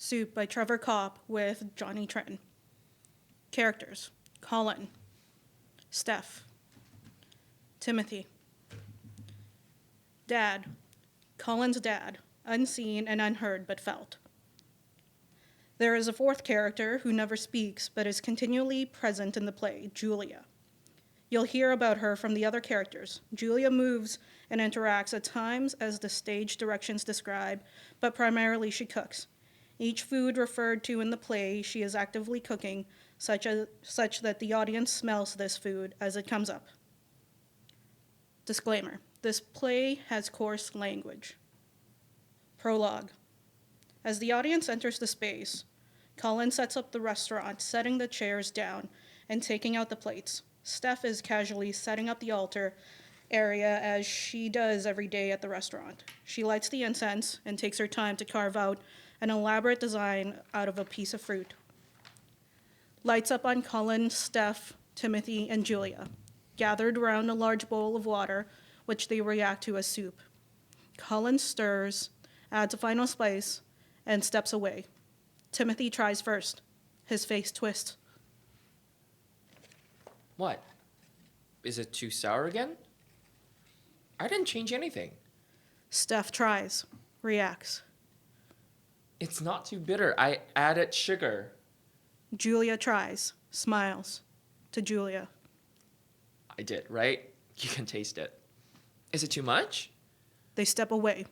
Soup by Trevor Kopp with Johnny Trinh. Characters: Colin, Steph, Timothy. Dad: Colin's dad, unseen and unheard but felt. There is a fourth character who never speaks but is continually present in the play, Julia. You'll hear about her from the other characters. Julia moves and interacts at times as the stage directions describe, but primarily she cooks. Each food referred to in the play she is actively cooking, such that the audience smells this food as it comes up. Disclaimer: this play has coarse language. Prologue. As the audience enters the space, Colin sets up the restaurant, setting the chairs down and taking out the plates. Steph is casually setting up the altar area as she does every day at the restaurant. She lights the incense and takes her time to carve out an elaborate design out of a piece of fruit. Lights up on Colin, Steph, Timothy, and Julia, gathered around a large bowl of water, which they react to as soup. Colin stirs, adds a final spice, and steps away. Timothy tries first. His face twists. What? Is it too sour again? I didn't change anything. Steph tries, reacts. It's not too bitter. I added sugar. Julia tries, smiles. To Julia. I did, right? You can taste it. Is it too much? They step away.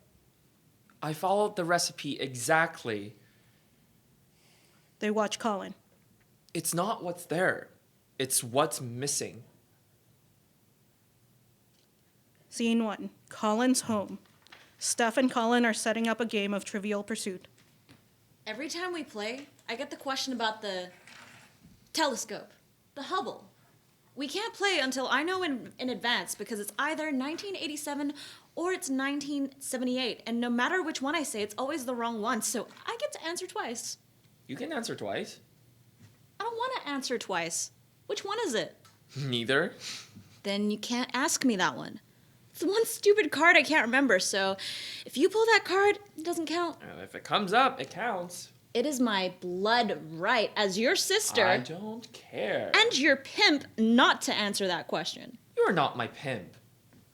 I followed the recipe exactly. They watch Colin. It's not what's there. It's what's missing. Scene 1. Colin's home. Steph and Colin are setting up a game of Trivial Pursuit. Every time we play, I get the question about the telescope, the Hubble. We can't play until I know in advance because it's either 1987 or it's 1978. And no matter which one I say, it's always the wrong one. So I get to answer twice. You can answer twice. I don't want to answer twice. Which one is it? Neither. Then you can't ask me that one. It's one stupid card I can't remember, so if you pull that card, it doesn't count. If it comes up, it counts. It is my blood right as your sister I don't care. and your pimp not to answer that question. You are not my pimp.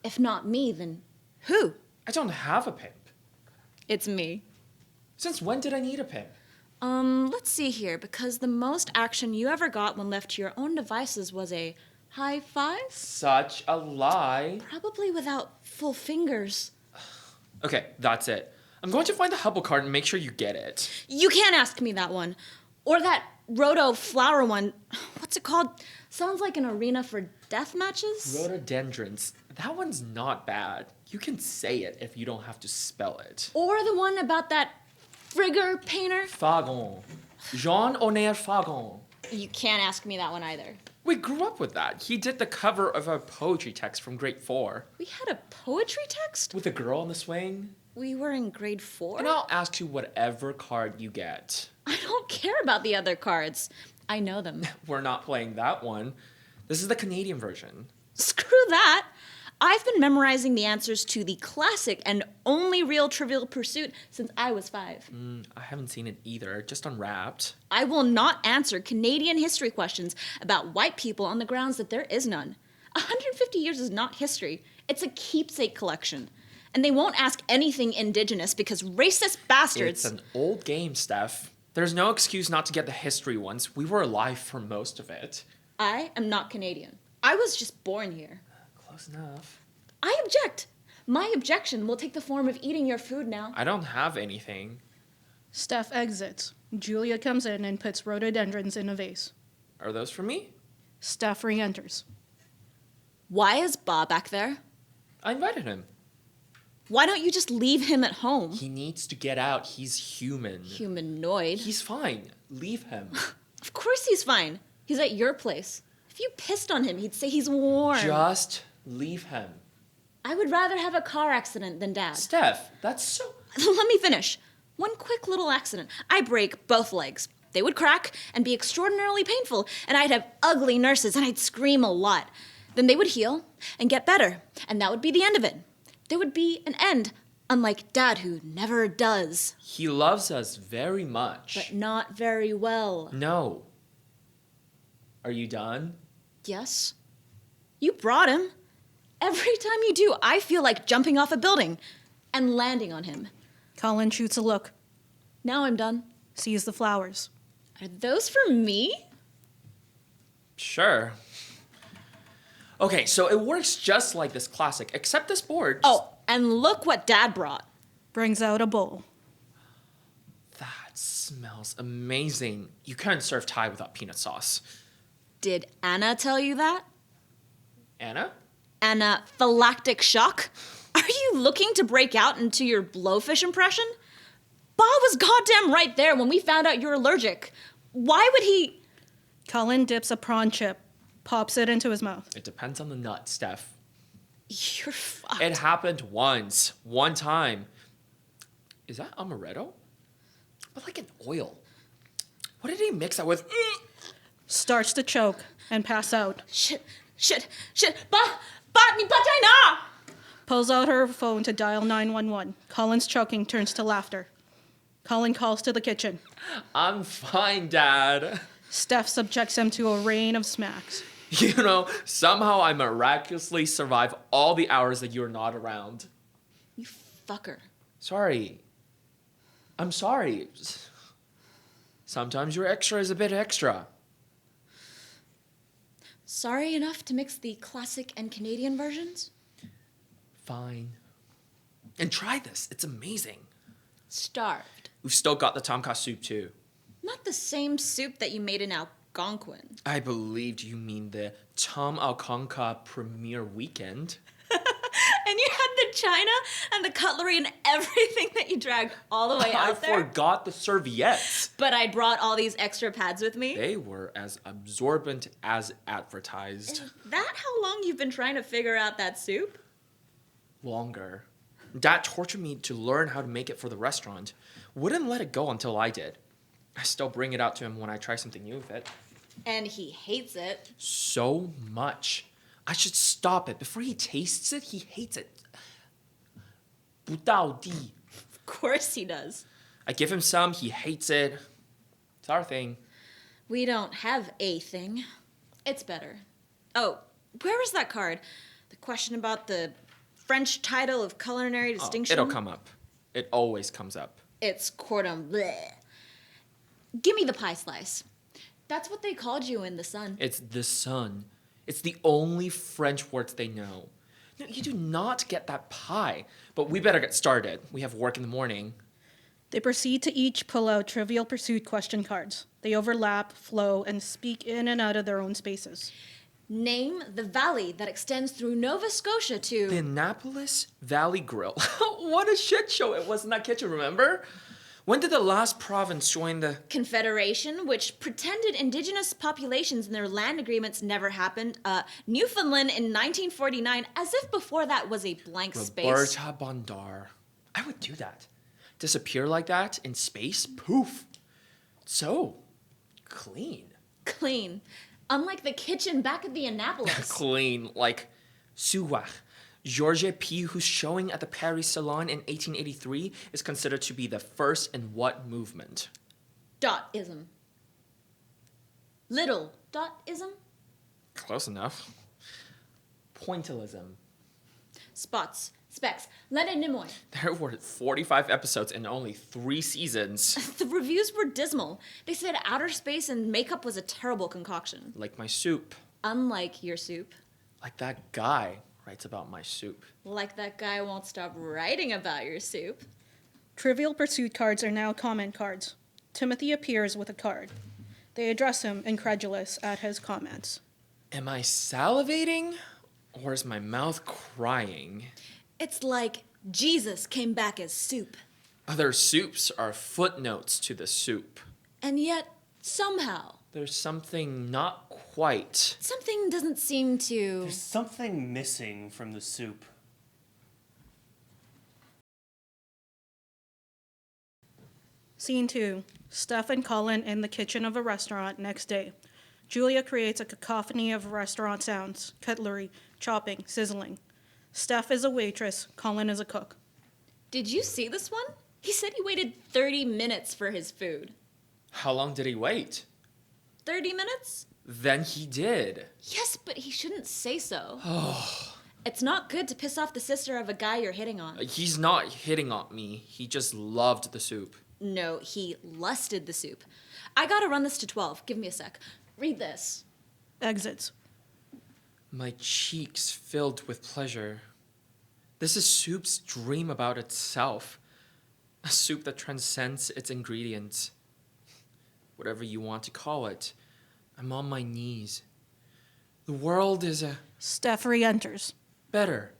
If not me, then who? I don't have a pimp. It's me. Since when did I need a pimp? Let's see here, because the most action you ever got when left to your own devices was a high five? Such a lie. Probably without full fingers. Okay, that's it. I'm going to find the Hubble card and make sure you get it. You can't ask me that one. Or that Roto flower one. What's it called? Sounds like an arena for death matches? Rhododendrons. That one's not bad. You can say it if you don't have to spell it. Or the one about that frigger painter? Fagon. Jean-Honoré Fagon. You can't ask me that one either. We grew up with that. He did the cover of a poetry text from grade 4. We had a poetry text? With a girl on the swing. We were in grade 4? And I'll ask you whatever card you get. I don't care about the other cards. I know them. We're not playing that one. This is the Canadian version. Screw that! I've been memorizing the answers to the classic and only real Trivial Pursuit since I was 5. I haven't seen it either, just unwrapped. I will not answer Canadian history questions about white people on the grounds that there is none. 150 years is not history. It's a keepsake collection. And they won't ask anything indigenous because racist bastards... It's an old game, Steph. There's no excuse not to get the history ones. We were alive for most of it. I am not Canadian. I was just born here. Close enough. I object. My objection will take the form of eating your food now. I don't have anything. Steph exits. Julia comes in and puts rhododendrons in a vase. Are those for me? Steph re-enters. Why is Bob back there? I invited him. Why don't you just leave him at home? He needs to get out. He's human. Humanoid. He's fine. Leave him. Of course he's fine. He's at your place. If you pissed on him, he'd say he's warm. Just leave him. I would rather have a car accident than Dad. Steph, that's so... Let me finish. One quick little accident. I break both legs. They would crack and be extraordinarily painful, and I'd have ugly nurses, and I'd scream a lot. Then they would heal and get better, and that would be the end of it. There would be an end Unlike Dad, who never does. He loves us very much. But not very well. No. Are you done? Yes? You brought him. Every time you do, I feel like jumping off a building and landing on him. Colin shoots a look, Now I'm done. sees the flowers. Are those for me? Sure. Okay, so it works just like this classic, except this board. Oh, and look what Dad brought. Brings out a bowl. That smells amazing. You couldn't serve Thai without peanut sauce. Did Anna tell you that? Anna? Anaphylactic shock? Are you looking to break out into your blowfish impression? Bob was goddamn right there when we found out you're allergic. Why would he... Colin dips a prawn chip, pops it into his mouth. It depends on the nut, Steph. You're fucked. It happened once. One time. Is that amaretto? But like an oil. What did he mix that with? Starts to choke and pass out. Shit. Ni patay na! Pulls out her phone to dial 911. Colin's choking turns to laughter. Colin calls to the kitchen. I'm fine, Dad. Steph subjects him to a rain of smacks. You know, somehow I miraculously survive all the hours that you're not around. You fucker. Sorry. I'm sorry. Sometimes your extra is a bit extra. Sorry enough to mix the classic and Canadian versions? Fine. And try this. It's amazing. Starved. We've still got the tom kha soup too. Not the same soup that you made in Algonquin. I believed you mean the Tom Alconca premiere weekend. And you had the china and the cutlery and everything that you dragged all the way I out there. forgot the serviettes. But I brought all these extra pads with me. They were as absorbent as advertised. Is that how long you've been trying to figure out that soup? Longer. Dad tortured me to learn how to make it for the restaurant. Wouldn't let it go until I did. I still bring it out to him when I try something new with it. And he hates it. So much. I should stop it. Before he tastes it, he hates it. 不到地. Of course he does. I give him some, he hates it. It's our thing. We don't have a thing. It's better. Oh, where is that card? The question about the French title of culinary distinction? It'll come up. It always comes up. It's cordon bleu. Give me the pie slice. That's what they called you in the Sun. It's the sun. It's the only French words they know. No, you do not get that pie. But we better get started. We have work in the morning. They proceed to each pull out Trivial Pursuit question cards. They overlap, flow, and speak in and out of their own spaces. Name the valley that extends through Nova Scotia to... The Annapolis Valley Grill. What a shit show it was in that kitchen, remember? When did the last province join the... Confederation, which pretended indigenous populations and their land agreements never happened. Newfoundland in 1949, as if before that was a blank space. Roberta Bondar. I would do that. Disappear like that in space? Poof. So clean. Clean. Unlike the kitchen back at the Annapolis. Clean. Like Suwach. Georges P., whose showing at the Paris Salon in 1883 is considered to be the first in what movement? Dotism. Little dotism? Close enough. Pointillism. Spots. Specs. Leonard Nimoy. There were 45 episodes and only 3 seasons. The reviews were dismal. They said outer space and makeup was a terrible concoction. Like my soup. Unlike your soup. Like that guy writes about my soup. Like that guy won't stop writing about your soup. Trivial Pursuit cards are now comment cards. Timothy appears with a card. They address him, incredulous at his comments. Am I salivating? Or is my mouth crying? It's like Jesus came back as soup. Other soups are footnotes to the soup. And yet, somehow, There's something not quite. something doesn't seem to... There's something missing from the soup. Scene 2. Steph and Colin in the kitchen of a restaurant next day. Julia creates a cacophony of restaurant sounds, cutlery, chopping, sizzling. Steph is a waitress, Colin is a cook. Did you see this one? He said he waited 30 minutes for his food. How long did he wait? 30 minutes? Then he did. Yes, but he shouldn't say so. It's not good to piss off the sister of a guy you're hitting on. He's not hitting on me. He just loved the soup. No, he lusted the soup. I gotta run this to 12. Give me a sec. Read this. Exits. My cheeks filled with pleasure. This is soup's dream about itself. A soup that transcends its ingredients. Whatever you want to call it. I'm on my knees. The world is a Steph re-enters. better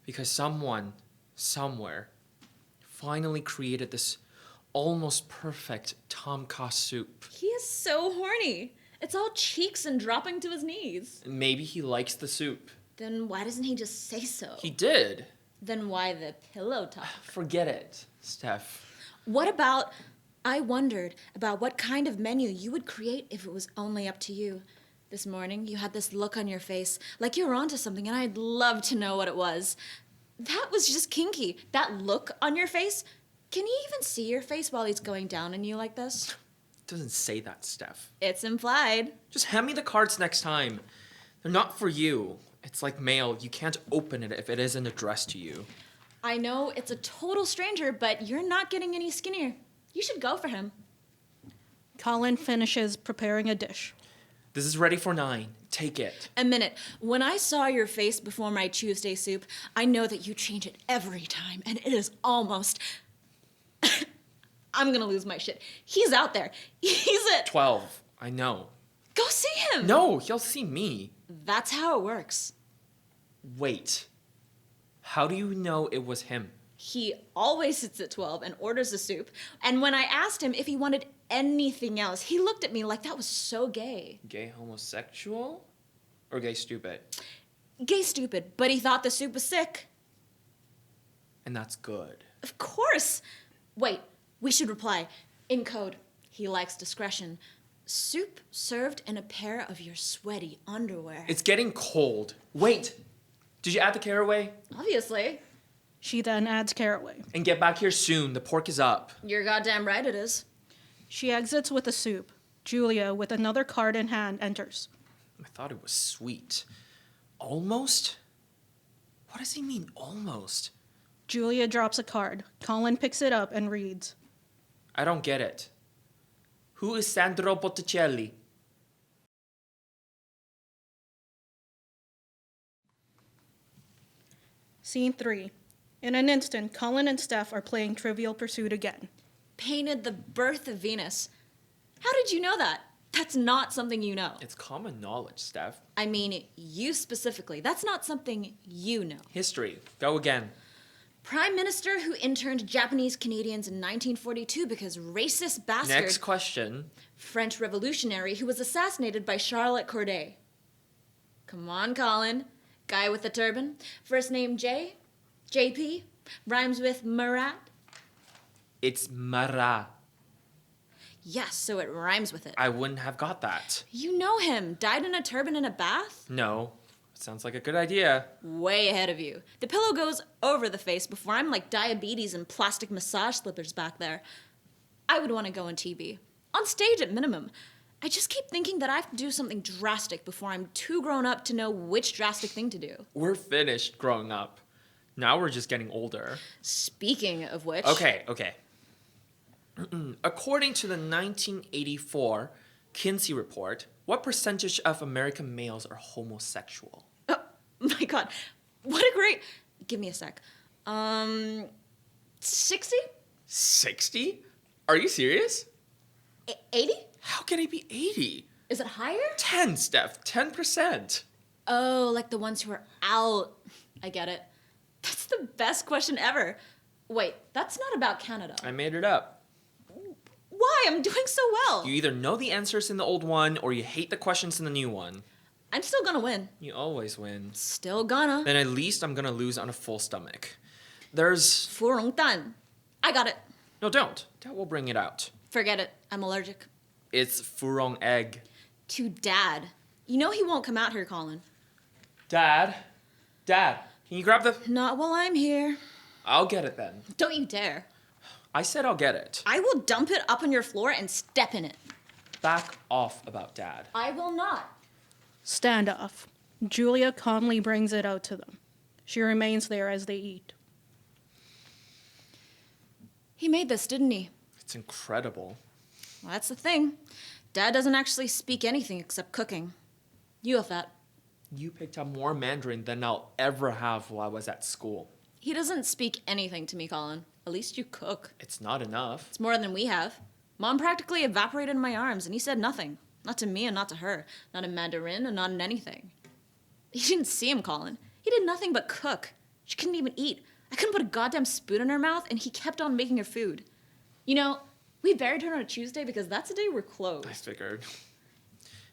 because someone, somewhere, finally created this almost perfect tom kha soup. He is so horny. It's all cheeks and dropping to his knees. Maybe he likes the soup. Then why doesn't he just say so? He did. Then why the pillow talk? Forget it, Steph. What about, I wondered about what kind of menu you would create if it was only up to you. This morning, you had this look on your face, like you were onto something, and I'd love to know what it was. That was just kinky. That look on your face. Can he even see your face while he's going down on you like this? It doesn't say that, Steph. It's implied. Just hand me the cards next time. They're not for you. It's like mail. You can't open it if it isn't addressed to you. I know it's a total stranger, but you're not getting any skinnier. You should go for him. Colin finishes preparing a dish. This is ready for 9. Take it. A minute. When I saw your face before my Tuesday soup, I know that you change it every time, and it is almost... I'm gonna lose my shit. He's out there. He's it. 12. I know. Go see him. No, he'll see me. That's how it works. Wait. How do you know it was him? He always sits at 12 and orders a soup, and when I asked him if he wanted anything else, he looked at me like that was so gay. Gay homosexual? Or gay stupid? Gay stupid, but he thought the soup was sick. And that's good. Of course. Wait, we should reply. In code, he likes discretion. Soup served in a pair of your sweaty underwear. It's getting cold. Wait. Did you add the caraway? Obviously. She then adds caraway. And get back here soon. The pork is up. You're goddamn right it is. She exits with the soup. Julia, with another card in hand, enters. I thought it was sweet. Almost? What does he mean, almost? Julia drops a card. Colin picks it up and reads. I don't get it. Who is Sandro Botticelli? Scene 3. In an instant, Colin and Steph are playing Trivial Pursuit again. Painted the birth of Venus. How did you know that? That's not something you know. It's common knowledge, Steph. I mean, you specifically. That's not something you know. History. Go again. Prime Minister who interned Japanese Canadians in 1942 because racist bastard. Next question. French revolutionary who was assassinated by Charlotte Corday. Come on, Colin. Guy with the turban. First name J. JP. Rhymes with Marat. It's Marat. Yes, so it rhymes with it. I wouldn't have got that. You know him. Died in a turban in a bath? No. Sounds like a good idea. Way ahead of you. The pillow goes over the face before I'm like diabetes and plastic massage slippers back there. I would want to go on TV. On stage at minimum. I just keep thinking that I have to do something drastic before I'm too grown up to know which drastic thing to do. We're finished growing up. Now we're just getting older. Speaking of which... Okay. According to the 1984 Kinsey report, what percentage of American males are homosexual? Oh, my God. What a great... Give me a sec. 60? 60? Are you serious? 80? How can it be 80? Is it higher? 10, Steph. 10%. Oh, like the ones who are out. I get it. That's the best question ever. Wait, that's not about Canada. I made it up. Why? I'm doing so well. You either know the answers in the old one or you hate the questions in the new one. I'm still gonna win. You always win. Still gonna. Then at least I'm gonna lose on a full stomach. There's... 芙蓉蛋. I got it. No, don't. That will bring it out. Forget it. I'm allergic. It's furong egg. To Dad. You know he won't come out here, Colin. Dad? Dad, can you grab the... Not while I'm here. I'll get it then. Don't you dare. I said I'll get it. I will dump it up on your floor and step in it. Back off about Dad. I will not. Standoff. Julia calmly brings it out to them. She remains there as they eat. He made this, didn't he? It's incredible. Well, that's the thing. Dad doesn't actually speak anything except cooking. You have that. You picked up more Mandarin than I'll ever have while I was at school. He doesn't speak anything to me, Colin. At least you cook. It's not enough. It's more than we have. Mom practically evaporated in my arms, and he said nothing. Not to me and not to her. Not in Mandarin and not in anything. You didn't see him, Colin. He did nothing but cook. She couldn't even eat. I couldn't put a goddamn spoon in her mouth, and he kept on making her food. You know, we buried her on a Tuesday because that's the day we're closed. I figured.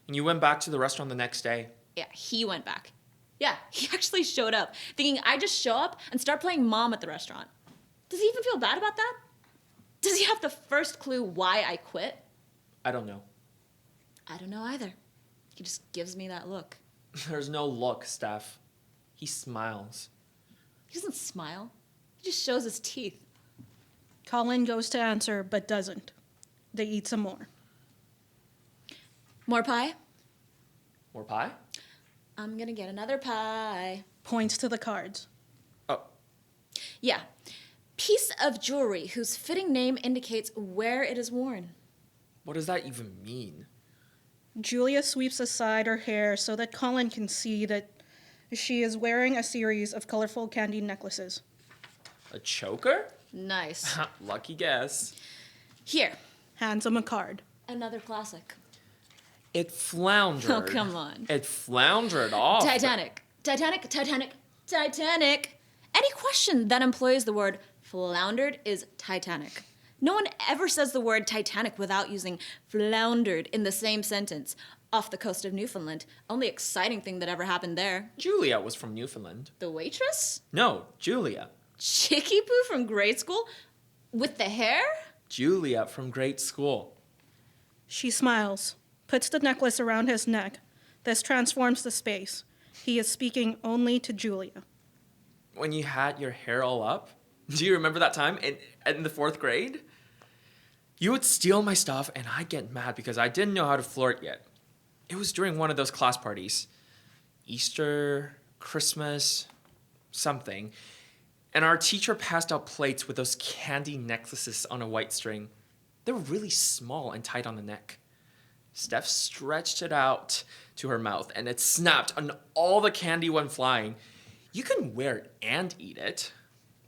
And you went back to the restaurant the next day. Yeah, he went back. Yeah, he actually showed up, thinking I just show up and start playing mom at the restaurant. Does he even feel bad about that? Does he have the first clue why I quit? I don't know. I don't know either. He just gives me that look. There's no look, Steph. He smiles. He doesn't smile. He just shows his teeth. Colin goes to answer, but doesn't. They eat some more. More pie? More pie? I'm gonna get another pie. Points to the cards. Oh, Yeah. Piece of jewelry whose fitting name indicates where it is worn. what does that even mean? Julia sweeps aside her hair so that Colin can see that she is wearing a series of colorful candy necklaces. A choker? Nice. Lucky guess. Here, Hands him a card. another classic. It floundered. Oh, come on. It floundered off. Titanic. Titanic, Titanic, Titanic. Any question that employs the word floundered is Titanic. No one ever says the word Titanic without using floundered in the same sentence. Off the coast of Newfoundland. Only exciting thing that ever happened there. Julia was from Newfoundland. The waitress? No, Julia. Chicky Poo from grade school? With the hair? Julia from grade school. She smiles, puts the necklace around his neck. This transforms the space. He is speaking only to Julia. When you had your hair all up? Do you remember that time in the 4th grade? You would steal my stuff and I'd get mad because I didn't know how to flirt yet. It was during one of those class parties. Easter, Christmas, something. And our teacher passed out plates with those candy necklaces on a white string. They were really small and tight on the neck. Steph stretched it out to her mouth and it snapped and all the candy went flying. You can wear it and eat it.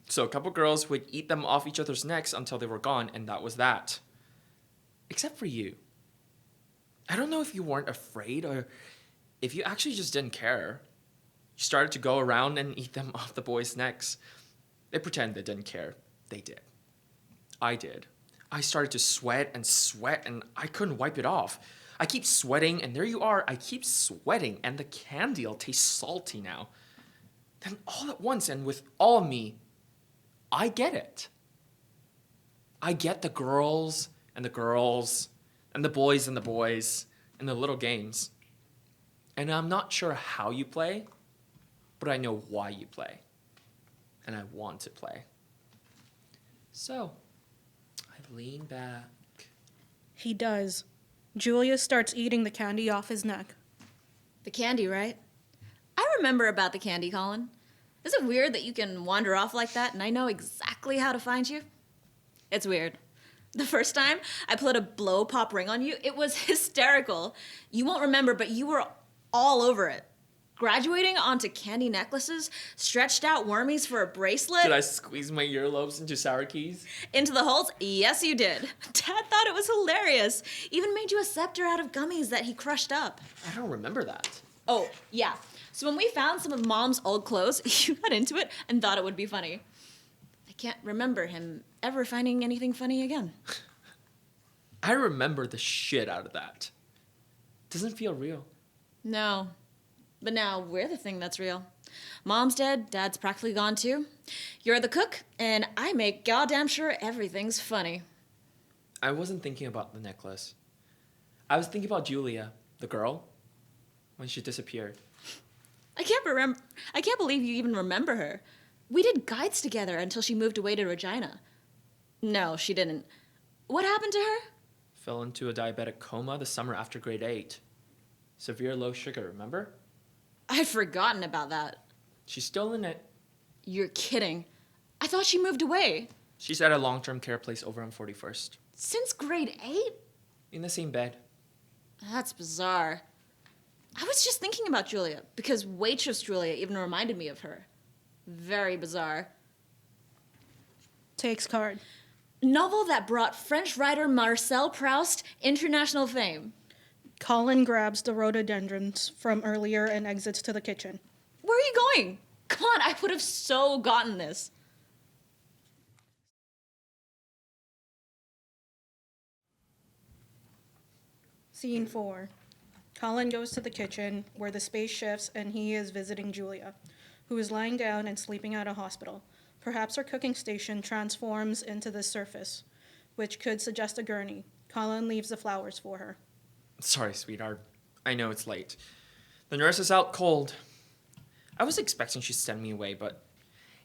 So a couple girls would eat them off each other's necks until they were gone, and that was that. Except for you. I don't know if you weren't afraid or if you actually just didn't care. You started to go around and eat them off the boys' necks. They pretend they didn't care. They did. I did. I started to sweat and I couldn't wipe it off. I keep sweating and there you are. I keep sweating and the candy'll taste salty now. Then all at once and with all of me, I get it. I get the girls and the girls and the boys and the boys and the little games. And I'm not sure how you play, but I know why you play. And I want to play. So, I lean back. He does. Julia starts eating the candy off his neck. The candy, right? I remember about the candy, Colin. Is it weird that you can wander off like that and I know exactly how to find you? It's weird. The first time I put a blow pop ring on you, it was hysterical. You won't remember, but you were all over it. Graduating onto candy necklaces, stretched out wormies for a bracelet. Did I squeeze my earlobes into sour keys? Into the holes? Yes, you did. Dad thought it was hilarious. Even made you a scepter out of gummies that he crushed up. I don't remember that. Oh, yeah. So when we found some of Mom's old clothes, you got into it and thought it would be funny. I can't remember him ever finding anything funny again. I remember the shit out of that. Doesn't feel real. No. But now we're the thing that's real. Mom's dead, Dad's practically gone too. You're the cook, and I make goddamn sure everything's funny. I wasn't thinking about the necklace. I was thinking about Julia, the girl, when she disappeared. I can't believe you even remember her. We did guides together until she moved away to Regina. No, she didn't. What happened to her? Fell into a diabetic coma the summer after grade 8. Severe low sugar, remember? I'd forgotten about that. She's still in it. You're kidding. I thought she moved away. She's at a long-term care place over on 41st. Since grade 8? In the same bed. That's bizarre. I was just thinking about Julia, because waitress Julia even reminded me of her. Very bizarre. Takes card. Novel that brought French writer Marcel Proust international fame. Colin grabs the rhododendrons from earlier and exits to the kitchen. Where are you going? Come on, I would have so gotten this. Scene 4. Colin goes to the kitchen, where the space shifts and he is visiting Julia, who is lying down and sleeping at a hospital. Perhaps her cooking station transforms into the surface, which could suggest a gurney. Colin leaves the flowers for her. Sorry, sweetheart. I know it's late. The nurse is out cold. I was expecting she'd send me away, but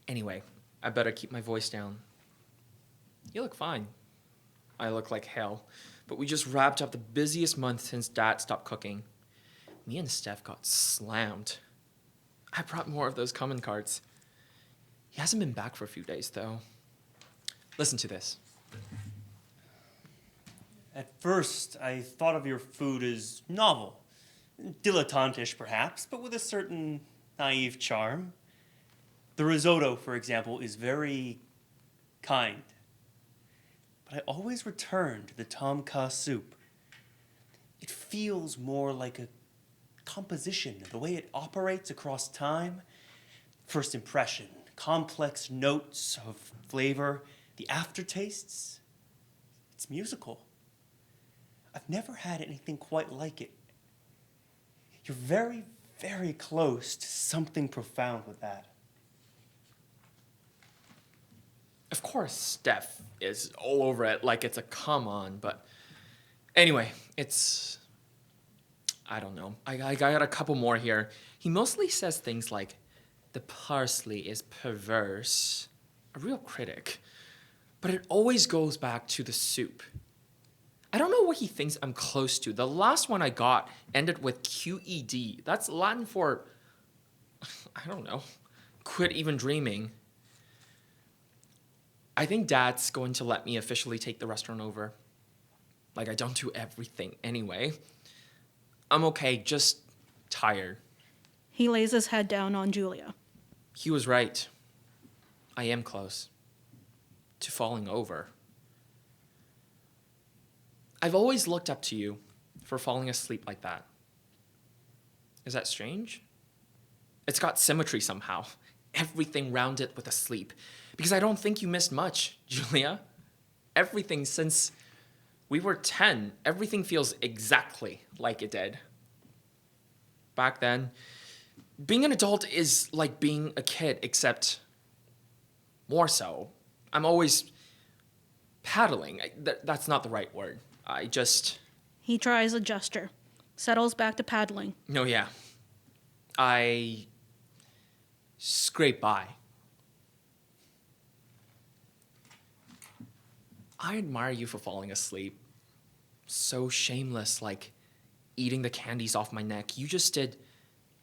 anyway, I better keep my voice down. You look fine. I look like hell, but we just wrapped up the busiest month since Dad stopped cooking. Me and Steph got slammed. I brought more of those common cards. He hasn't been back for a few days, though. Listen to this. At first, I thought of your food as novel. Dilettantish, perhaps, but with a certain naive charm. The risotto, for example, is very kind. But I always return to the tom kha soup. It feels more like a composition, the way it operates across time. First impression, complex notes of flavor, the aftertastes. It's musical. I've never had anything quite like it. You're very, very close to something profound with that. Of course, Steph is all over it like it's a come on, but anyway, I don't know. I got a couple more here. He mostly says things like, the parsley is perverse. A real critic. But it always goes back to the soup. I don't know what he thinks I'm close to. The last one I got ended with QED. That's Latin for, I don't know, quit even dreaming. I think Dad's going to let me officially take the restaurant over. Like, I don't do everything anyway. I'm okay, just tired. He lays his head down on Julia. He was right. I am close to falling over. I've always looked up to you for falling asleep like that. Is that strange? It's got symmetry somehow. Everything rounded with a sleep. Because I don't think you missed much, Julia. Everything since we were 10, everything feels exactly like it did. Back then, being an adult is like being a kid, except more so. I'm always paddling. That's not the right word. He tries a gesture, settles back to paddling. No, yeah. I scrape by. I admire you for falling asleep. So shameless, like eating the candies off my neck. You just did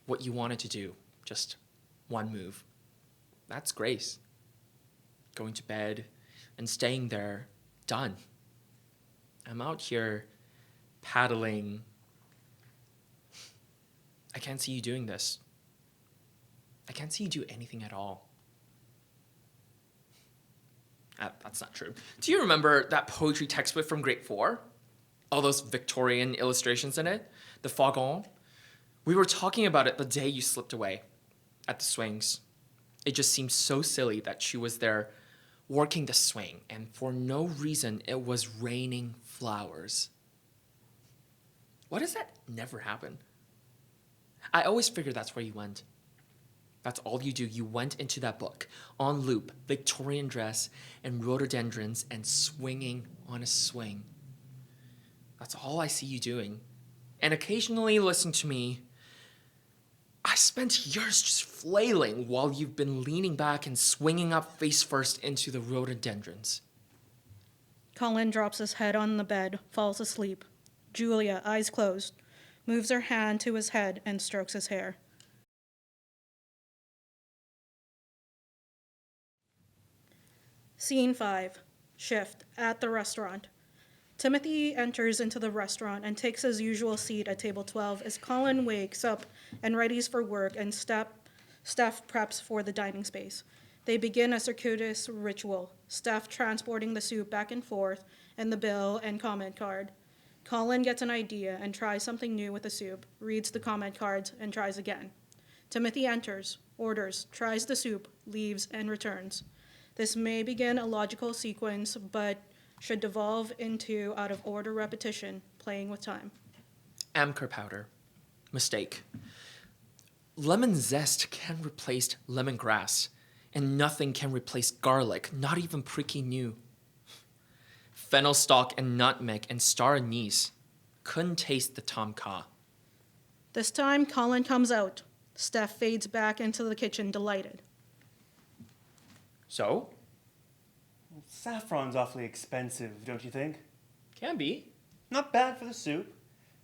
what you wanted to do. Just one move. That's grace. Going to bed and staying there, done. I'm out here paddling. I can't see you doing this. I can't see you do anything at all. That's not true. Do you remember that poetry textbook from grade 4? All those Victorian illustrations in it? The Fagon? We were talking about it the day you slipped away at the swings. It just seemed so silly that she was there working the swing, and for no reason it was raining flowers. Why does that never happen? I always figured that's where you went. That's all you do. You went into that book, on loop, Victorian dress, and rhododendrons, and swinging on a swing. That's all I see you doing. And occasionally listen to me. I spent years just flailing while you've been leaning back and swinging up face first into the rhododendrons. Colin drops his head on the bed, falls asleep. Julia, eyes closed, moves her hand to his head and strokes his hair. Scene 5. Shift at the restaurant. Timothy enters into the restaurant and takes his usual seat at table 12 as Colin wakes up and readies for work and Steph preps for the dining space. They begin a circuitous ritual, Steph transporting the soup back and forth and the bill and comment card. Colin gets an idea and tries something new with the soup, reads the comment cards, and tries again. Timothy enters, orders, tries the soup, leaves, and returns. This may begin a logical sequence, but should devolve into out-of-order repetition, playing with time. Amker powder. Mistake. Lemon zest can replace lemongrass, and nothing can replace garlic, not even pricky new. Fennel stalk and nutmeg and star anise couldn't taste the tom kha. This time, Colin comes out. Steph fades back into the kitchen, delighted. So? Saffron's awfully expensive, don't you think? Can be. Not bad for the soup.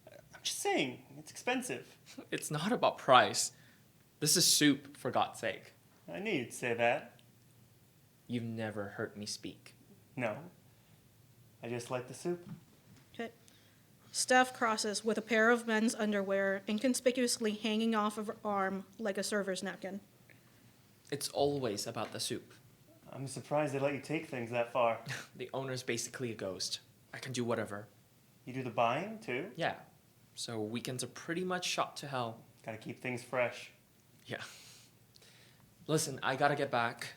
I'm just saying, it's expensive. It's not about price. This is soup, for God's sake. I knew you'd say that. You've never heard me speak. No. I just like the soup. Okay. Steph crosses with a pair of men's underwear inconspicuously hanging off of her arm like a server's napkin. It's always about the soup. I'm surprised they let you take things that far. The owner's basically a ghost. I can do whatever. You do the buying, too? Yeah. So weekends are pretty much shot to hell. Gotta keep things fresh. Yeah. Listen, I gotta get back,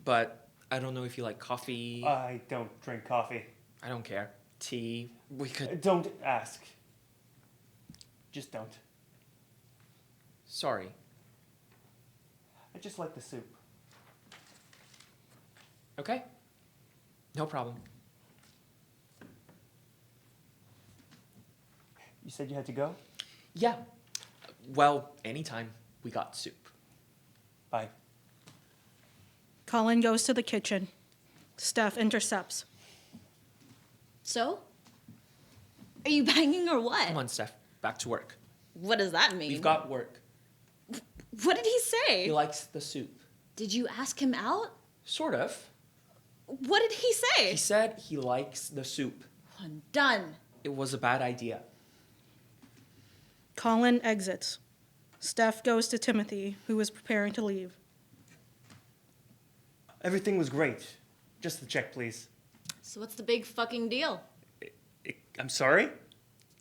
but I don't know if you like coffee. I don't drink coffee. I don't care. Tea. We could. Don't ask. Just don't. Sorry. I just like the soup. Okay? No problem. You said you had to go? Yeah. Well, anytime. We got soup. Bye. Colin goes to the kitchen. Steph intercepts. So? Are you banging or what? Come on, Steph. Back to work. What does that mean? We've got work. What did he say? He likes the soup. Did you ask him out? Sort of. What did he say? He said he likes the soup. I'm done. It was a bad idea. Colin exits. Steph goes to Timothy, who is preparing to leave. Everything was great. Just the check, please. So what's the big fucking deal? I'm sorry?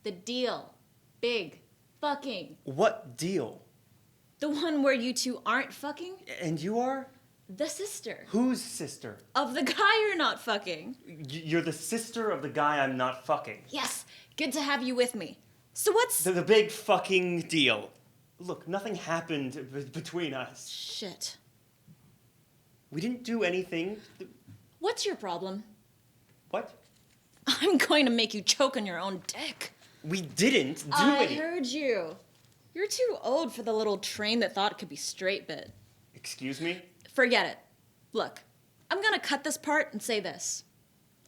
The deal. Big. Fucking. What deal? The one where you two aren't fucking? And you are? The sister. Whose sister? Of the guy you're not fucking. You're the sister of the guy I'm not fucking. Yes. Good to have you with me. So what's... The big fucking deal. Look, nothing happened between us. Shit. We didn't do anything. What's your problem? What? I'm going to make you choke on your own dick. We didn't do I anything. heard you. You're too old for the little train that thought it could be straight bit. Excuse me? Forget it. Look, I'm gonna cut this part and say this.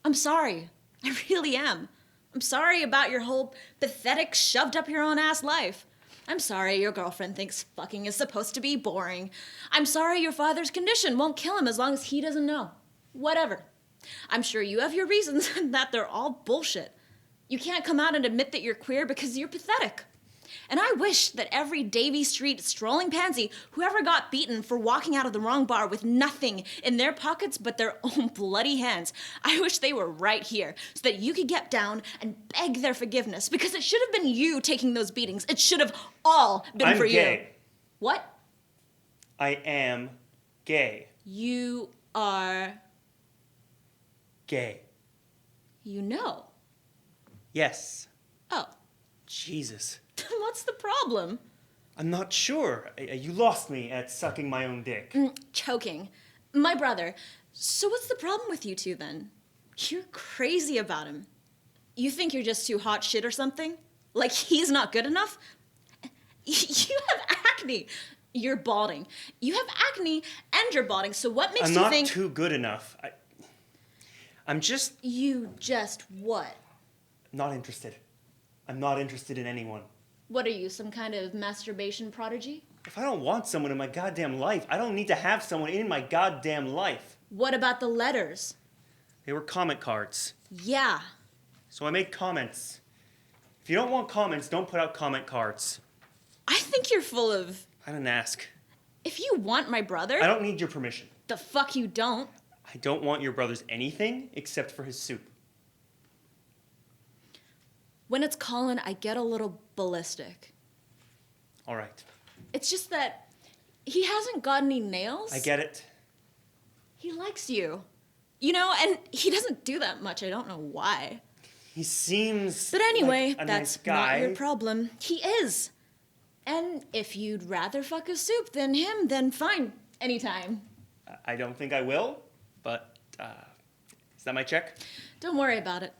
I'm sorry. I really am. I'm sorry about your whole pathetic, shoved up your own ass life. I'm sorry your girlfriend thinks fucking is supposed to be boring. I'm sorry your father's condition won't kill him as long as he doesn't know. Whatever. I'm sure you have your reasons and that they're all bullshit. You can't come out and admit that you're queer because you're pathetic. And I wish that every Davy Street strolling pansy who ever got beaten for walking out of the wrong bar with nothing in their pockets but their own bloody hands, I wish they were right here so that you could get down and beg their forgiveness because it should have been you taking those beatings. It should have all been for I'm gay. you. What? I am gay. You are... Gay. You know. Yes. Oh. Jesus. What's the problem? I'm not sure. You lost me at sucking my own dick. Choking. My brother. So what's the problem with you two then? You're crazy about him. You think you're just too hot shit or something? Like he's not good enough? You have acne. You're balding. You have acne and you're balding. So what makes I'm you not think too good enough. I'm just you just what? not interested. I'm not interested in anyone. What are you, some kind of masturbation prodigy? If I don't want someone in my goddamn life, I don't need to have someone in my goddamn life. What about the letters? They were comment cards. Yeah. So I made comments. If you don't want comments, don't put out comment cards. I think you're full of. I didn't ask. If you want my brother, I don't need your permission. the fuck you don't. I don't want your brother's anything except for his soup. When it's Colin, I get a little ballistic. All right. It's just that he hasn't got any nails. I get it. He likes you. You know, and he doesn't do that much. I don't know why. He seems But anyway, like a that's nice guy. not your problem. He is. And if you'd rather fuck a soup than him, then fine. Anytime. I don't think I will, but is that my check? Don't worry about it.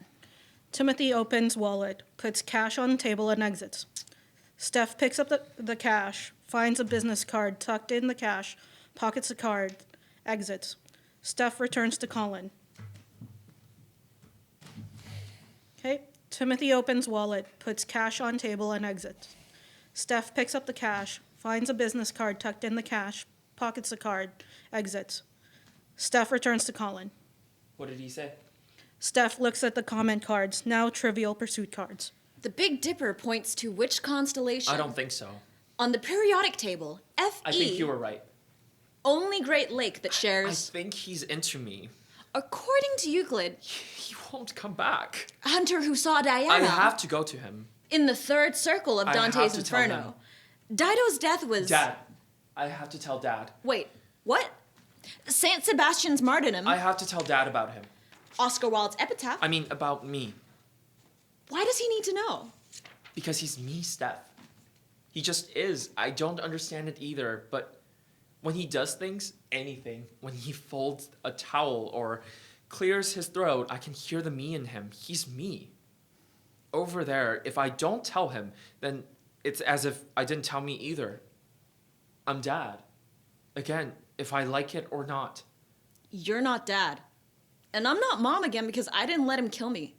Timothy opens wallet, puts cash on table, and exits. Steph picks up the cash, finds a business card tucked in the cash, pockets the card, exits. Steph returns to Colin. Okay. Timothy opens wallet, puts cash on table, and exits. Steph picks up the cash, finds a business card tucked in the cash, pockets the card, exits. Steph returns to Colin. What did he say? Steph looks at the comment cards, now Trivial Pursuit cards. The Big Dipper points to which constellation? I don't think so. On the periodic table, Fe. I think you were right. Only Great Lake that I shares. think he's into me. According to Euclid, He won't come back. Hunter who saw Diana. I have to go to him. In the third circle of I have Dante's to tell Inferno. him. Dido's death was. Dad, I have to tell Dad. Wait, what? Saint Sebastian's martyrdom. I have to tell Dad about him. Oscar Wilde's epitaph. I mean, about me. Why does he need to know? Because he's me, Steph. He just is. I don't understand it either, but when he does things, anything, when he folds a towel or clears his throat, I can hear the me in him. He's me. Over there, if I don't tell him, then it's as if I didn't tell me either. I'm Dad. Again, if I like it or not. You're not Dad. And I'm not Mom again because I didn't let him kill me.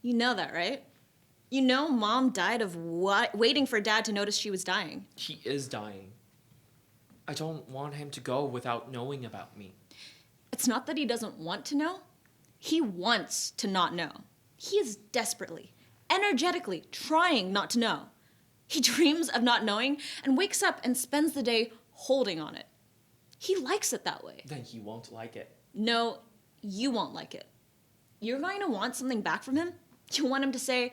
You know that, right? You know Mom died of waiting for Dad to notice she was dying. He is dying. I don't want him to go without knowing about me. It's not that he doesn't want to know. He wants to not know. He is desperately, energetically trying not to know. He dreams of not knowing and wakes up and spends the day holding on it. He likes it that way. Then he won't like it. No, you won't like it. You're going to want something back from him. You want him to say,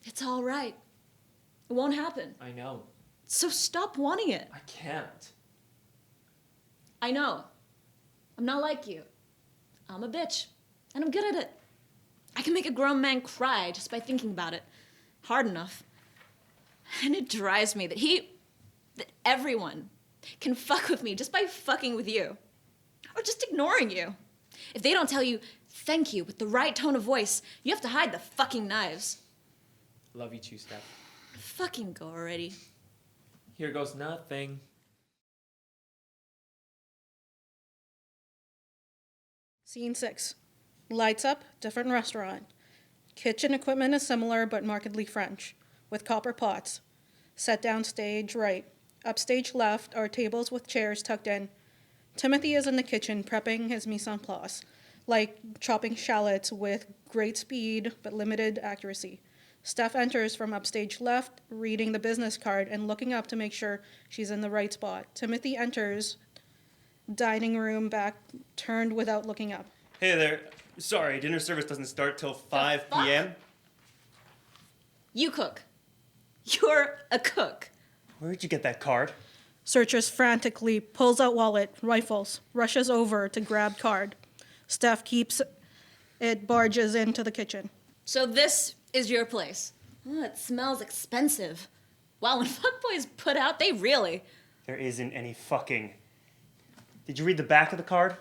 it's all right. It won't happen. I know. So stop wanting it. I can't. I know. I'm not like you. I'm a bitch. And I'm good at it. I can make a grown man cry just by thinking about it. Hard enough. And it drives me that everyone can fuck with me just by fucking with you. Or just ignoring you. If they don't tell you thank you with the right tone of voice, you have to hide the fucking knives. Love you too, Steph. Fucking go already. Here goes nothing. Scene 6. Lights up, different restaurant. Kitchen equipment is similar but markedly French, with copper pots. Set down stage right. Upstage left are tables with chairs tucked in. Timothy is in the kitchen prepping his mise en place, like chopping shallots with great speed but limited accuracy. Steph enters from upstage left, reading the business card and looking up to make sure she's in the right spot. Timothy enters dining room back turned without looking up. Hey there. Sorry, dinner service doesn't start till 5 fuck? p.m. You cook. You're a cook. Where'd you get that card? Searches frantically, pulls out wallet, rifles, rushes over to grab card. Steph keeps it, barges into the kitchen. So this is your place. Oh, it smells expensive. Wow, when fuckboys put out, they really. There isn't any fucking. Did you read the back of the card?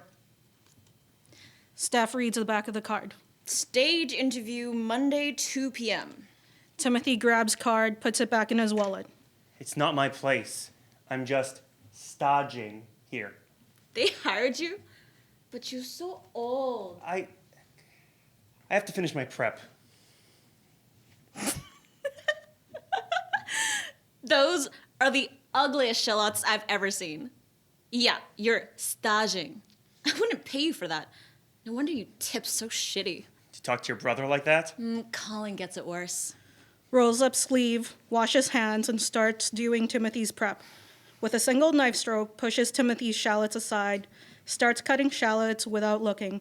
Steph reads the back of the card. Stage interview Monday, 2 p.m. Timothy grabs card, puts it back in his wallet. It's not my place. I'm just staging here. They hired you? But you're so old. I have to finish my prep. Those are the ugliest shallots I've ever seen. Yeah, you're staging. I wouldn't pay you for that. No wonder you tip so shitty. To talk to your brother like that? Colin gets it worse. Rolls up sleeve, washes hands, and starts doing Timothy's prep. With a single knife stroke, pushes Timothy's shallots aside, starts cutting shallots without looking,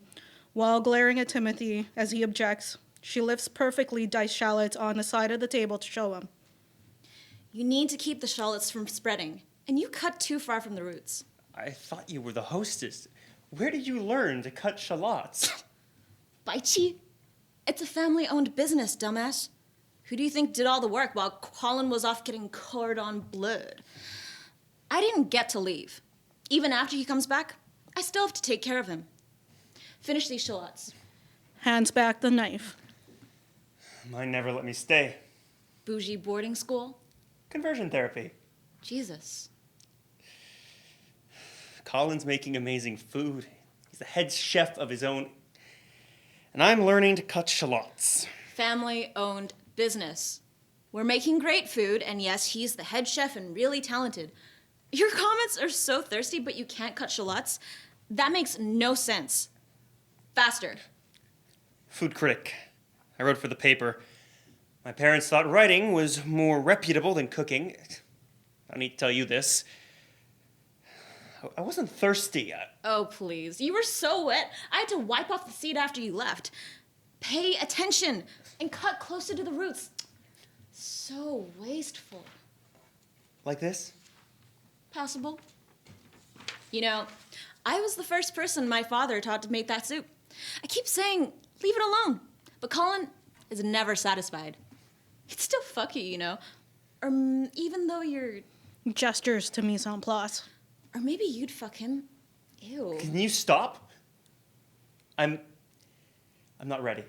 while glaring at Timothy as he objects. She lifts perfectly diced shallots on the side of the table to show him. You need to keep the shallots from spreading, and you cut too far from the roots. I thought you were the hostess. Where did you learn to cut shallots? Baichi? It's a family-owned business, dumbass. Who do you think did all the work while Colin was off getting cordon bleued? I didn't get to leave. Even after he comes back, I still have to take care of him. Finish these shallots. Hands back the knife. Mine never let me stay. Bougie boarding school? Conversion therapy. Jesus. Colin's making amazing food. He's the head chef of his own. And I'm learning to cut shallots. Family-owned business. We're making great food, and yes, he's the head chef and really talented. Your comments are so thirsty, but you can't cut shallots? That makes no sense. Faster. Food critic. I wrote for the paper. My parents thought writing was more reputable than cooking. I need to tell you this. I wasn't thirsty. Oh, please. You were so wet, I had to wipe off the seat after you left. Pay attention and cut closer to the roots. So wasteful. Like this? Possible. You know, I was the first person my father taught to make that soup. I keep saying, leave it alone. But Colin is never satisfied. He'd still fuck you, you know. Or even though you're... Gestures to mise en place. Or maybe you'd fuck him. Ew. Can you stop? I'm not ready.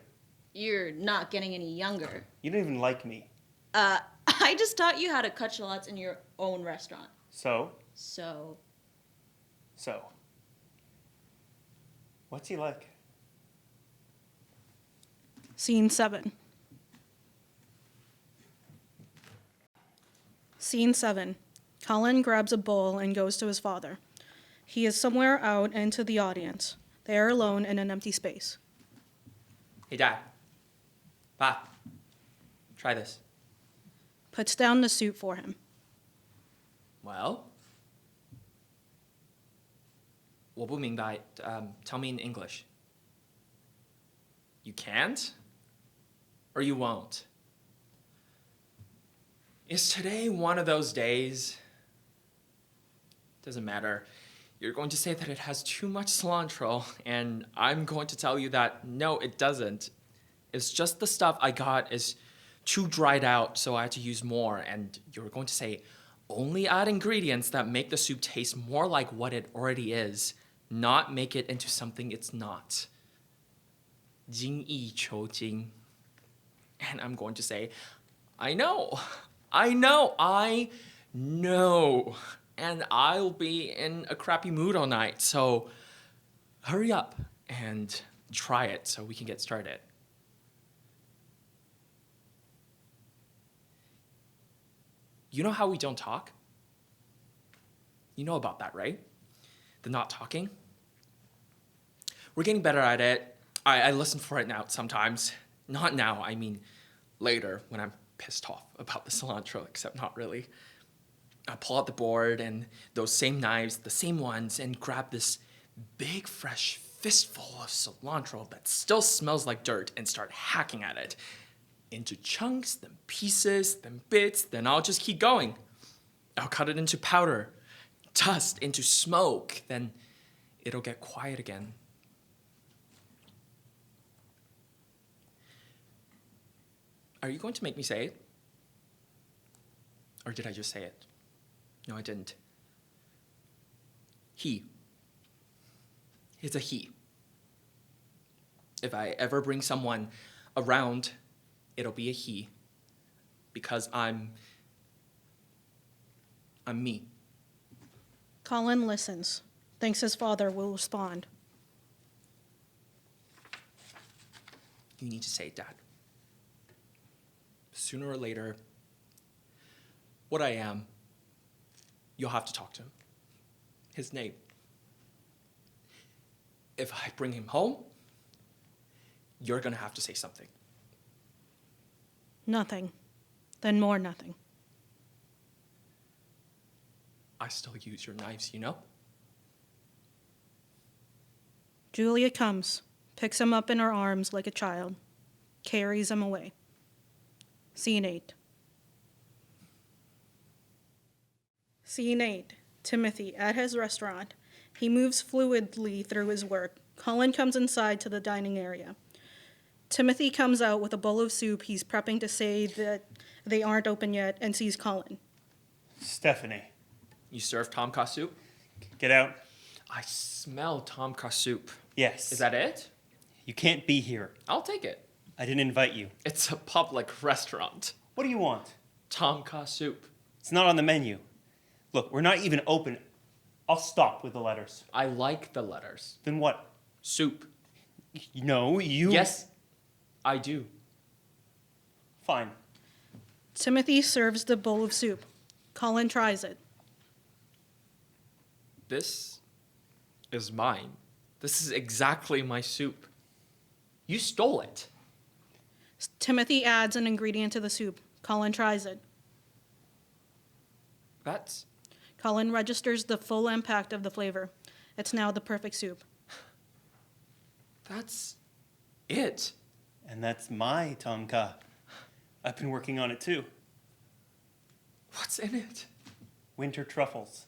You're not getting any younger. You don't even like me. I just taught you how to cut shallots in your own restaurant. So? So... What's he like? Scene 7. Scene 7. Colin grabs a bowl and goes to his father. He is somewhere out into the audience. They are alone in an empty space. Hey, Dad. Pop. Try this. Puts down the soup for him. Well? 我不明白. Tell me in English. You can't? Or you won't? Is today one of those days? Doesn't matter. You're going to say that it has too much cilantro, and I'm going to tell you that no, it doesn't. It's just the stuff I got is too dried out, so I had to use more, and you're going to say only add ingredients that make the soup taste more like what it already is, not make it into something it's not. 精益求精. And I'm going to say, I know. And I'll be in a crappy mood all night, so hurry up and try it so we can get started. You know how we don't talk? You know about that, right? The not talking? We're getting better at it. I listen for it now sometimes. Not now, I mean later when I'm pissed off about the cilantro, except not really. I pull out the board and those same knives, the same ones, and grab this big fresh fistful of cilantro that still smells like dirt and start hacking at it. Into chunks, then pieces, then bits, then I'll just keep going. I'll cut it into powder, dust, into smoke, then it'll get quiet again. Are you going to make me say it? Or did I just say it? No, I didn't. He. It's a he. If I ever bring someone around, it'll be a he. Because I'm I'm me. Colin listens, thinks his father will respond. You need to say it, Dad. Sooner or later, what I am, you'll have to talk to him. His name. If I bring him home, you're gonna have to say something. Nothing. Then more nothing. I still use your knives, you know? Julia comes, picks him up in her arms like a child, carries him away. Scene 8. Scene 8. Timothy at his restaurant. He moves fluidly through his work. Colin comes inside to the dining area. Timothy comes out with a bowl of soup. He's prepping to say that they aren't open yet and sees Colin. Stephanie, You serve tom kha soup? get out. I smell tom kha soup. Yes. Is that it? You can't be here. I'll take it. I didn't invite you. It's a public restaurant. What do you want? Tom kha soup. It's not on the menu. Look, we're not even open. I'll stop with the letters. I like the letters. Then what? Soup. No, you... Yes, I do. Fine. Timothy serves the bowl of soup. Colin tries it. This is mine. This is exactly my soup. You stole it. Timothy adds an ingredient to the soup. Colin tries it. That's... Colin registers the full impact of the flavor. It's now the perfect soup. That's it. And that's my tom kha. I've been working on it too. What's in it? Winter truffles.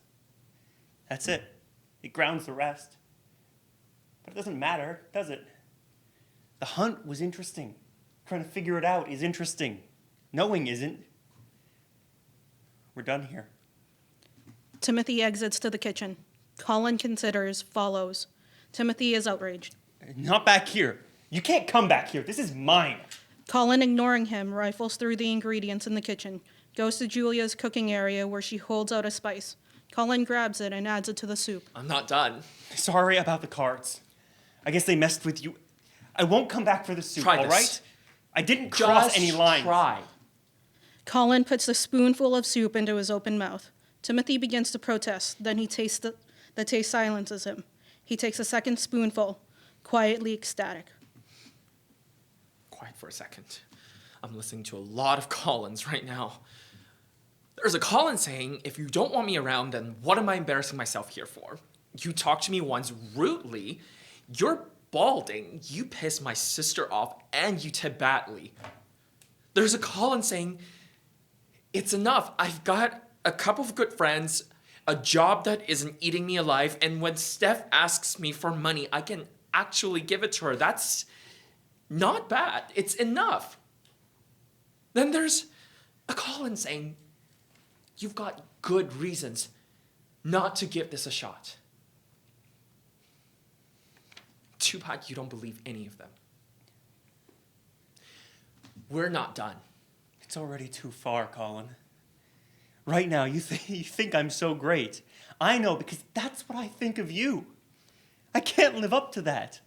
That's it. It grounds the rest. But it doesn't matter, does it? The hunt was interesting. Trying to figure it out is interesting. Knowing isn't. We're done here. Timothy exits to the kitchen. Colin considers, follows. Timothy is outraged. Not back here. You can't come back here. This is mine. Colin, ignoring him, rifles through the ingredients in the kitchen, goes to Julia's cooking area where she holds out a spice. Colin grabs it and adds it to the soup. I'm not done. Sorry about the cards. I guess they messed with you. I won't come back for the soup, Try all this. right? I didn't cross any lines. Try. Colin puts a spoonful of soup into his open mouth. Timothy begins to protest, then he tastes the taste silences him. He takes a second spoonful, quietly ecstatic. Quiet for a second. I'm listening to a lot of Collins right now. There's a Colin saying, if you don't want me around, then what am I embarrassing myself here for? You talked to me once rudely. You're balding. You piss my sister off, and you tip badly. There's a Colin saying, it's enough. I've got a couple of good friends, a job that isn't eating me alive, and when Steph asks me for money, I can actually give it to her. That's not bad. It's enough. Then there's a Colin saying, you've got good reasons not to give this a shot. Too bad you don't believe any of them. We're not done. It's already too far, Colin. Right now, you think I'm so great. I know, because that's what I think of you. I can't live up to that.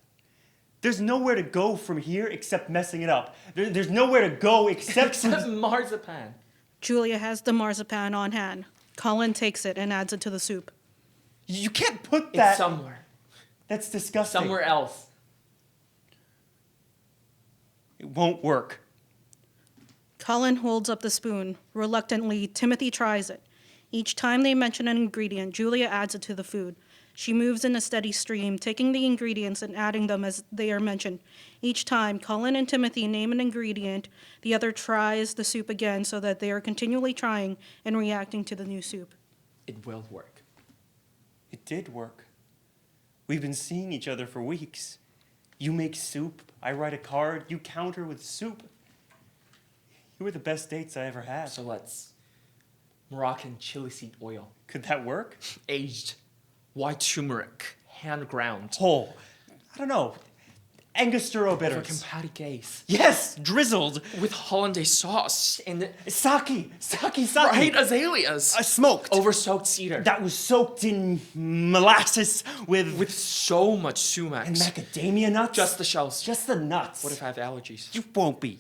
There's nowhere to go from here except messing it up. There's nowhere to go except... Except marzipan. Julia has the marzipan on hand. Colin takes it and adds it to the soup. You can't put that... It's somewhere. That's disgusting. Somewhere else. It won't work. Colin holds up the spoon. Reluctantly, Timothy tries it. Each time they mention an ingredient, Julia adds it to the food. She moves in a steady stream, taking the ingredients and adding them as they are mentioned. Each time, Colin and Timothy name an ingredient, the other tries the soup again so that they are continually trying and reacting to the new soup. It will work. It did work. We've been seeing each other for weeks. You make soup, I write a card, you counter with soup. You were the best dates I ever had. So let's Moroccan chili seed oil. Could that work? Aged white turmeric, hand ground. Whole. I don't know. Angostura For bitters. patty case. Yes, drizzled. With hollandaise sauce and Sake. fried azaleas. Smoked. Over-soaked cedar. That was soaked in molasses with so much sumac. and macadamia nuts. Just the shells. Just the nuts. What if I have allergies? You won't be.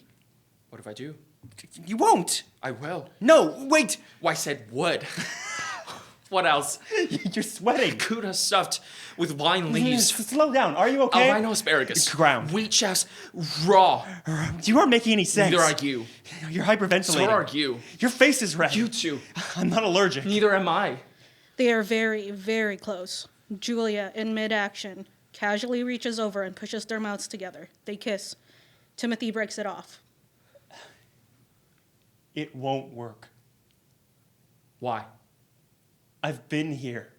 What if I do? You won't. I will. No, wait. Why, I said would. What else? You're sweating. Gouda stuffed with vine leaves. Slow down. Are you okay? Albino asparagus. Ground. Wheat chefs. Raw. You aren't making any sense. Neither are you. You're hyperventilating. So are you. Your face is red. You too. I'm not allergic. Neither am I. They are very, very close. Julia, in mid-action, casually reaches over and pushes their mouths together. They kiss. Timothy breaks it off. It won't work. Why? I've been here.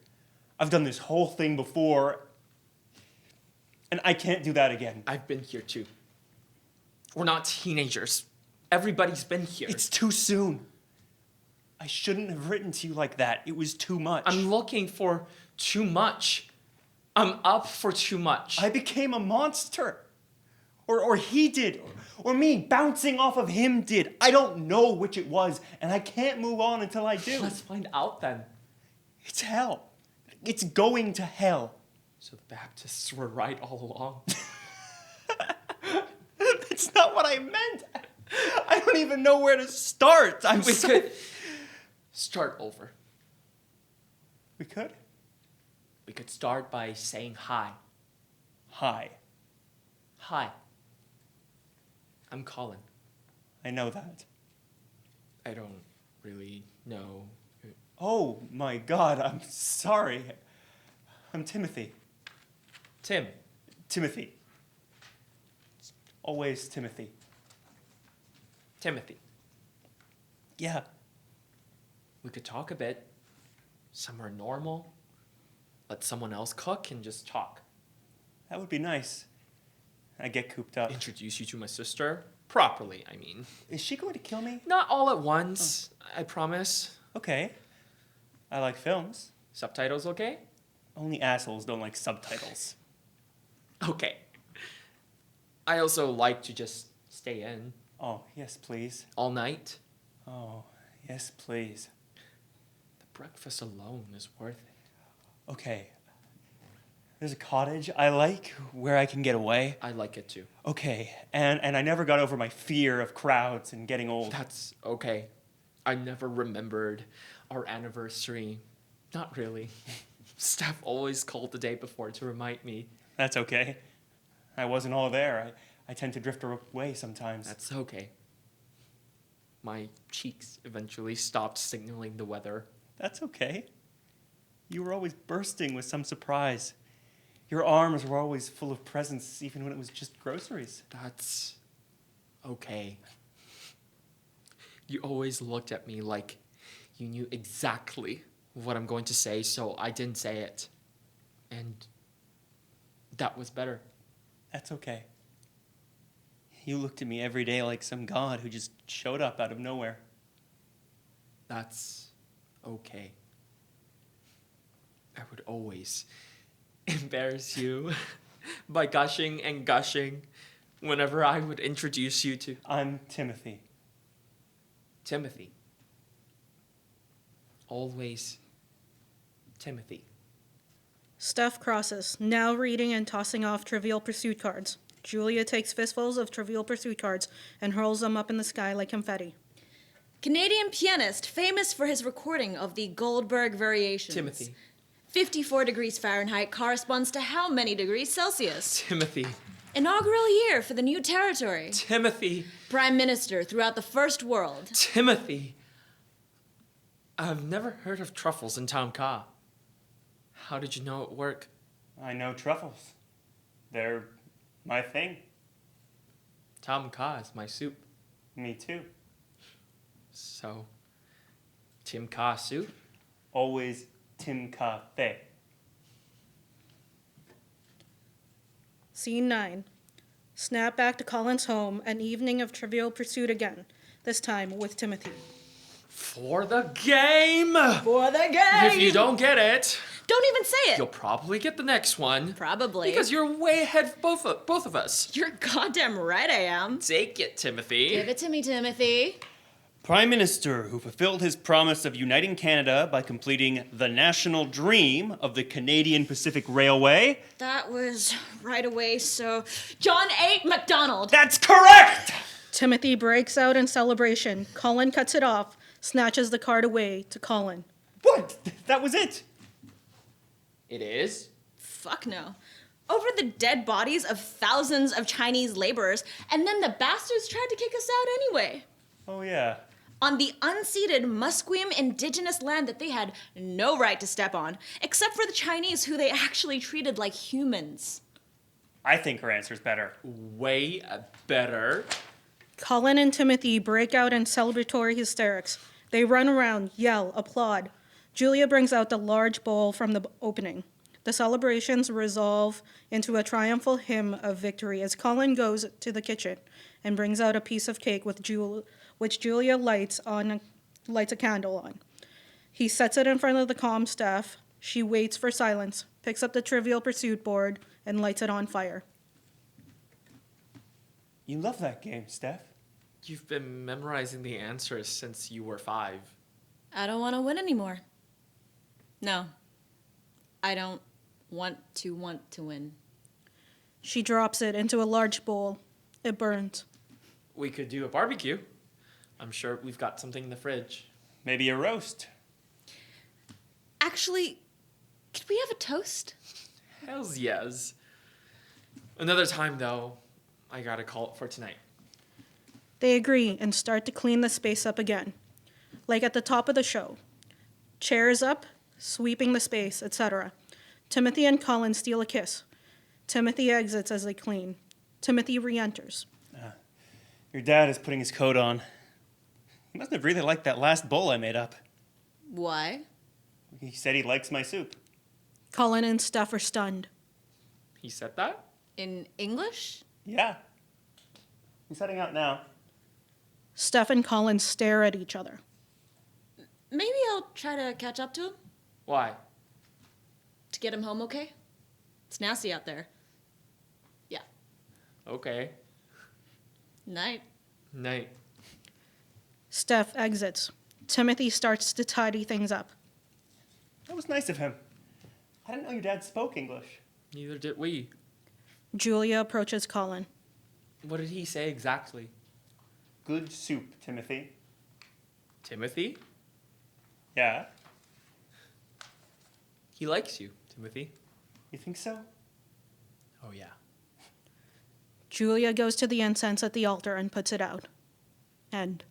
I've done this whole thing before, and I can't do that again. I've been here too. We're not teenagers. Everybody's been here. It's too soon. I shouldn't have written to you like that. It was too much. I'm looking for too much. I'm up for too much. I became a monster. Or he did. Or me bouncing off of him did. I don't know which it was, and I can't move on until I do. Let's find out then. It's hell. It's going to hell. So the Baptists were right all along. That's not what I meant. I don't even know where to start. We could start over. We could? We could start by saying hi. Hi. Hi. I'm Colin. I know that. I don't really know. Oh my God, I'm sorry. I'm Timothy. Tim. Timothy. Always Timothy. Timothy. Yeah. We could talk a bit. Somewhere normal. Let someone else cook and just talk. That would be nice. I get cooped up. Introduce you to my sister. Properly, I mean. Is she going to kill me? Not all at once, I promise. Okay. I like films. Subtitles okay? Only assholes don't like subtitles. Okay. I also like to just stay in Oh, yes, please. all night. Oh, yes, please. The breakfast alone is worth it. Okay. There's a cottage I like where I can get away. I like it too. Okay. And I never got over my fear of crowds and getting old. That's okay. I never remembered our anniversary. Not really. Steph always called the day before to remind me. That's okay. I wasn't all there. I tend to drift away sometimes. That's okay. My cheeks eventually stopped signaling the weather. That's okay. You were always bursting with some surprise. Your arms were always full of presents, even when it was just groceries. That's okay. You always looked at me like you knew exactly what I'm going to say, so I didn't say it. And that was better. That's okay. You looked at me every day like some god who just showed up out of nowhere. That's okay. I would always embarrass you by gushing and gushing whenever I would introduce you to I'm Timothy. Timothy. Always Timothy. Steph crosses, now reading and tossing off Trivial Pursuit cards. Julia takes fistfuls of Trivial Pursuit cards and hurls them up in the sky like confetti. Canadian pianist, famous for his recording of the Goldberg Variations. Timothy. 54 degrees Fahrenheit corresponds to how many degrees Celsius? Timothy. Inaugural year for the new territory. Timothy. Prime Minister throughout the First World. Timothy. I've never heard of truffles in Tom Ka. How did you know it work? I know truffles. They're my thing. Tom Ka is my soup. Me too. So, Tim Ka soup? Always Tim Cafe. Scene 9. Snap back to Colin's home, an evening of Trivial Pursuit again, this time with Timothy. For the game! For the game! If you don't get it, Don't even say it. You'll probably get the next one. Probably. Because you're way ahead of both of us. You're goddamn right I am. Take it, Timothy. Give it to me, Timothy. Prime Minister who fulfilled his promise of uniting Canada by completing the national dream of the Canadian Pacific Railway. That was right away, so John A. MacDonald. That's correct! Timothy breaks out in celebration. Colin cuts it off, snatches the card away to Colin. What? That was it? It is? Fuck no. Over the dead bodies of thousands of Chinese laborers, and then the bastards tried to kick us out anyway. Oh, yeah. On the unceded Musqueam indigenous land that they had no right to step on, except for the Chinese who they actually treated like humans. I think her answer's better. Way better. Colin and Timothy break out in celebratory hysterics. They run around, yell, applaud. Julia brings out the large bowl from the opening. The celebrations resolve into a triumphal hymn of victory as Colin goes to the kitchen and brings out a piece of cake which Julia lights a candle on. He sets it in front of the comm staff. She waits for silence, picks up the Trivial Pursuit board, and lights it on fire. You love that game, Steph. You've been memorizing the answers since you were 5. I don't want to win anymore. No. I don't want to win. She drops it into a large bowl. It burns. We could do a barbecue. I'm sure we've got something in the fridge. Maybe a roast. Actually, could we have a toast? Hells yes. Another time, though, I gotta call it for tonight. They agree and start to clean the space up again, like at the top of the show. Chairs up, sweeping the space, etc. Timothy and Colin steal a kiss. Timothy exits as they clean. Timothy re-enters. Your dad is putting his coat on. He must have really liked that last bowl I made up. Why? He said he likes my soup. Colin and Steph are stunned. He said that? In English? Yeah. He's heading out now. Steph and Colin stare at each other. Maybe I'll try to catch up to him. Why? To get him home okay? It's nasty out there. Yeah. Okay. Night. Night. Steph exits. Timothy starts to tidy things up. That was nice of him. I didn't know your dad spoke English. Neither did we. Julia approaches Colin. What did he say exactly? Good soup, Timothy. Timothy? Yeah? He likes you, Timothy. You think so? Oh, yeah. Julia goes to the incense at the altar and puts it out. End.